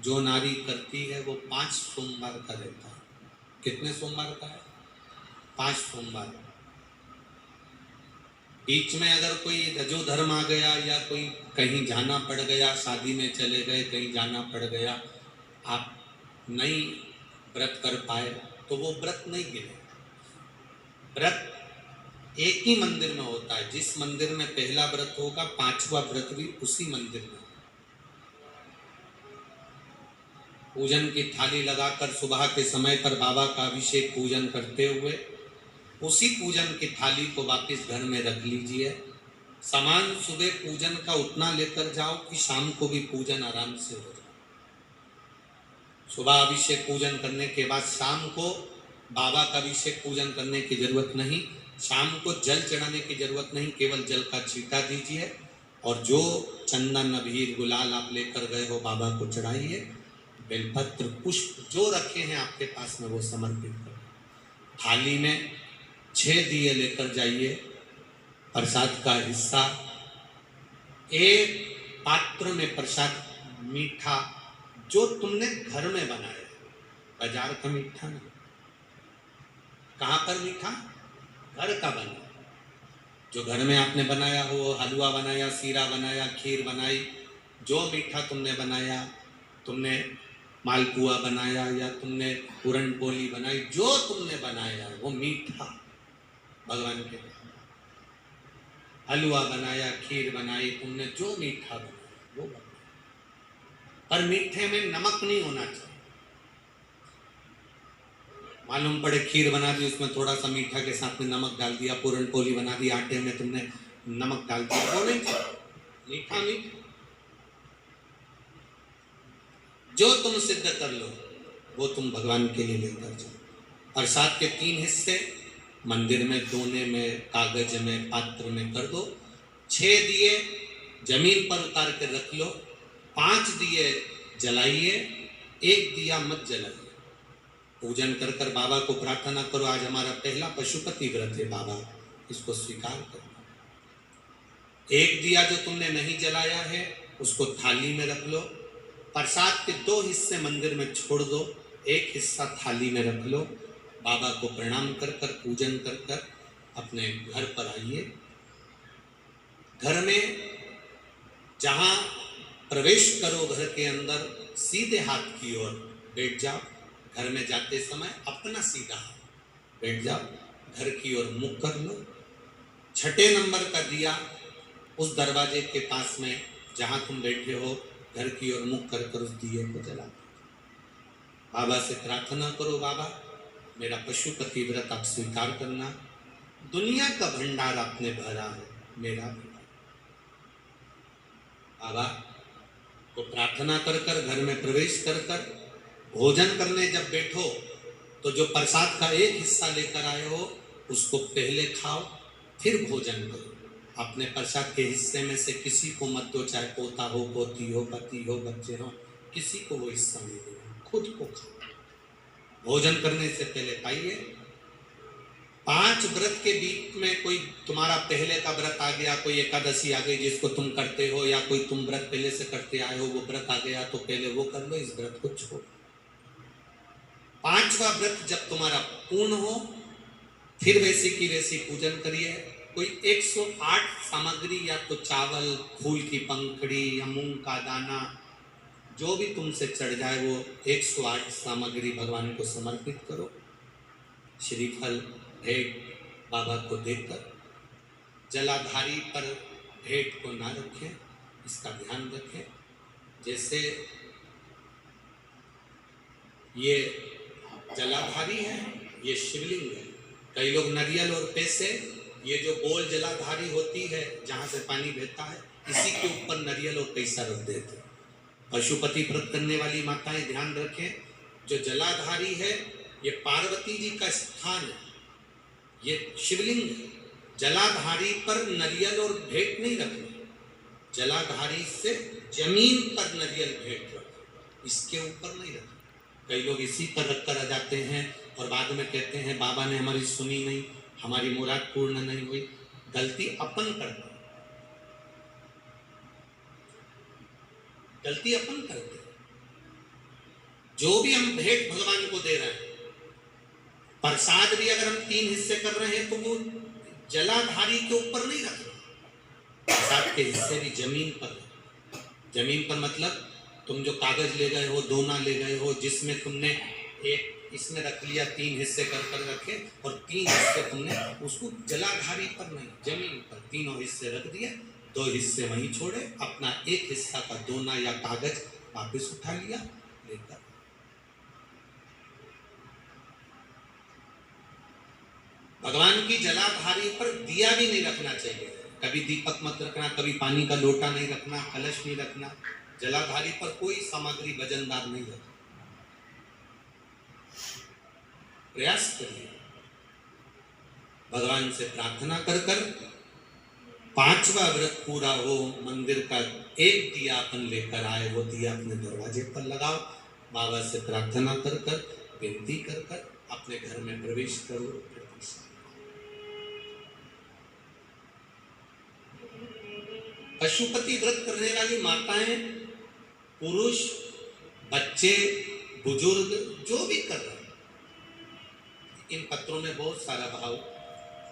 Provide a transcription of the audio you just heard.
जो नारी करती है वो 5 सोमवार का रहता है। कितने सोमवार का है? 5 सोमवार। बीच में अगर कोई रजो धर्म आ गया या कोई कहीं जाना पड़ गया, शादी में चले गए, कहीं जाना पड़ गया, आप नहीं व्रत कर पाए तो वो व्रत नहीं गिने। व्रत एक ही मंदिर में होता है। जिस मंदिर में पहला व्रत होगा, 5वां व्रत भी उसी मंदिर में। पूजन की थाली लगाकर सुबह के समय पर बाबा का अभिषेक पूजन करते हुए उसी पूजन की थाली को वापस घर में रख लीजिए। सामान सुबह पूजन का उतना लेकर जाओ कि शाम को भी पूजन आराम से हो जाए। सुबह अभिषेक पूजन करने के बाद शाम को बाबा का अभिषेक पूजन करने की जरूरत नहीं, शाम को जल चढ़ाने की जरूरत नहीं, केवल जल का छींटा दीजिए और जो चंदन अबीर गुलाल आप लेकर गए हो बाबा को चढ़ाइए। बेलपत्र पुष्प जो रखे हैं आपके पास में वो समर्पित करो। थाली में 6 दिए लेकर जाइए। प्रसाद का हिस्सा एक पात्र में प्रसाद मीठा जो तुमने घर में बनाया, बाजार का मीठा नहीं। कहाँ पर मीठा? घर का बना, जो घर में आपने बनाया हो, हलवा बनाया, सीरा बनाया, खीर बनाई, जो मीठा तुमने बनाया, तुमने मालपुआ बनाया या तुमने पूरन पोली बनाई, जो तुमने बनाया वो मीठा भगवान के। हलवा बनाया, खीर बनाई, तुमने जो मीठा बनाया वो बनाया, पर मीठे में नमक नहीं होना चाहिए। मालूम पड़े खीर बना दी, उसमें थोड़ा सा मीठा के साथ में नमक डाल दिया, पूरन पोली बना दी, आटे में तुमने नमक डाल दिया, वो नहीं चाहिए। मीठा मीठा जो तुम सिद्ध कर लो वो तुम भगवान के लिए लेकर जाओ। प्रसाद के 3 हिस्से मंदिर में, दोने में, कागज में, पात्र में कर दो। 6 दिए जमीन पर उतार कर रख लो। 5 दिए जलाइए, 1 दिया मत जलाइए। पूजन कर कर बाबा को प्रार्थना करो, आज हमारा पहला पशुपति व्रत है, बाबा इसको स्वीकार करो। 1 दिया जो तुमने नहीं जलाया है उसको थाली में रख लो। प्रसाद के 2 हिस्से मंदिर में छोड़ दो, 1 हिस्सा थाली में रख लो। बाबा को प्रणाम कर कर, पूजन कर कर अपने घर पर आइए। घर में जहां प्रवेश करो, घर के अंदर सीधे हाथ की ओर बैठ जाओ। घर में जाते समय अपना सीधा हाथ बैठ जाओ, घर की ओर मुख कर लो। 6ठे नंबर का दिया उस दरवाजे के पास में जहां तुम बैठे हो, घर की ओर मुख कर कर उस दिए को जला दो। बाबा से प्रार्थना करो, बाबा मेरा पशुपति व्रत आप स्वीकार करना। दुनिया का भंडार आपने भरा है, मेरा भी। बाबा को प्रार्थना कर कर घर में प्रवेश कर कर भोजन करने जब बैठो तो जो प्रसाद का 1 हिस्सा लेकर आए हो उसको पहले खाओ, फिर भोजन करो। अपने प्रसाद के हिस्से में से किसी को मत दो, चाहे पोता हो, पोती हो, पति हो, बच्चे हो, किसी को वो हिस्सा नहीं देना, खुद को खाओ। भोजन करने से पहले खाइए। 5 व्रत के बीच में कोई तुम्हारा पहले का व्रत आ गया, कोई एकादशी आ गई जिसको तुम करते हो, या कोई तुम व्रत पहले से करते आए हो, वो व्रत आ गया तो पहले वो कर लो, इस व्रत को छोड़ो। 5वां व्रत जब तुम्हारा पूर्ण हो फिर वैसी की वैसी पूजन करिए। कोई 108 सामग्री, या तो चावल, फूल की पंखड़ी या मूंग का दाना, जो भी तुमसे चढ़ जाए वो 108 सामग्री भगवान को समर्पित करो। श्रीफल भेंट बाबा को देकर जलाधारी पर भेंट को ना रखें, इसका ध्यान रखें। जैसे ये जलाधारी है, ये शिवलिंग है। कई लोग नारियल और पैसे, ये जो गोल जलाधारी होती है जहां से पानी बहता है, इसी के ऊपर नारियल और पैसा रख देते हैं। पशुपति व्रत करने वाली माताएं ध्यान रखें, जो जलाधारी है ये पार्वती जी का स्थान है, ये शिवलिंग है। जलाधारी पर नारियल और भेंट नहीं रखना, जलाधारी से जमीन पर नारियल भेंट रखो, इसके ऊपर नहीं रखना। कई लोग इसी पर रखकर आ जाते हैं और बाद में कहते हैं बाबा ने हमारी सुनी नहीं, हमारी मुराद पूर्ण नहीं हुई। गलती अपन करते, गलती अपन करते। जो भी हम भेंट भगवान को दे रहे हैं, प्रसाद भी अगर हम 3 हिस्से कर रहे हैं तो वो जलाधारी के ऊपर नहीं रख रहे, प्रसाद के हिस्से भी जमीन पर। जमीन पर मतलब तुम जो कागज ले गए हो, दोना ले गए हो, जिसमें तुमने एक इसमें रख लिया, 3 हिस्से कर कर रखे और 3 हिस्से तुमने उसको जलाधारी पर नहीं, जमीन पर तीनों हिस्से रख दिए, 2 हिस्से वहीं छोड़े, अपना एक हिस्सा का दोना या कागज वापस उठा लिया लेकर। भगवान की जलाधारी पर दिया भी नहीं रखना चाहिए, कभी दीपक मत रखना, कभी पानी का लोटा नहीं रखना, कलश नहीं रखना, जलाधारी पर कोई सामग्री वजनदार नहीं रखना। प्रयास करिए भगवान से प्रार्थना कर कर 5वां व्रत पूरा हो, मंदिर का एक दिया अपन लेकर आए, वो दिया अपने दरवाजे पर लगाओ, बाबा से प्रार्थना कर कर, विनती कर कर अपने घर में प्रवेश करो। पशुपति व्रत करने वाली माताएं, पुरुष, बच्चे, बुजुर्ग जो भी कर रहे हैं, इन पत्रों में बहुत सारा भाव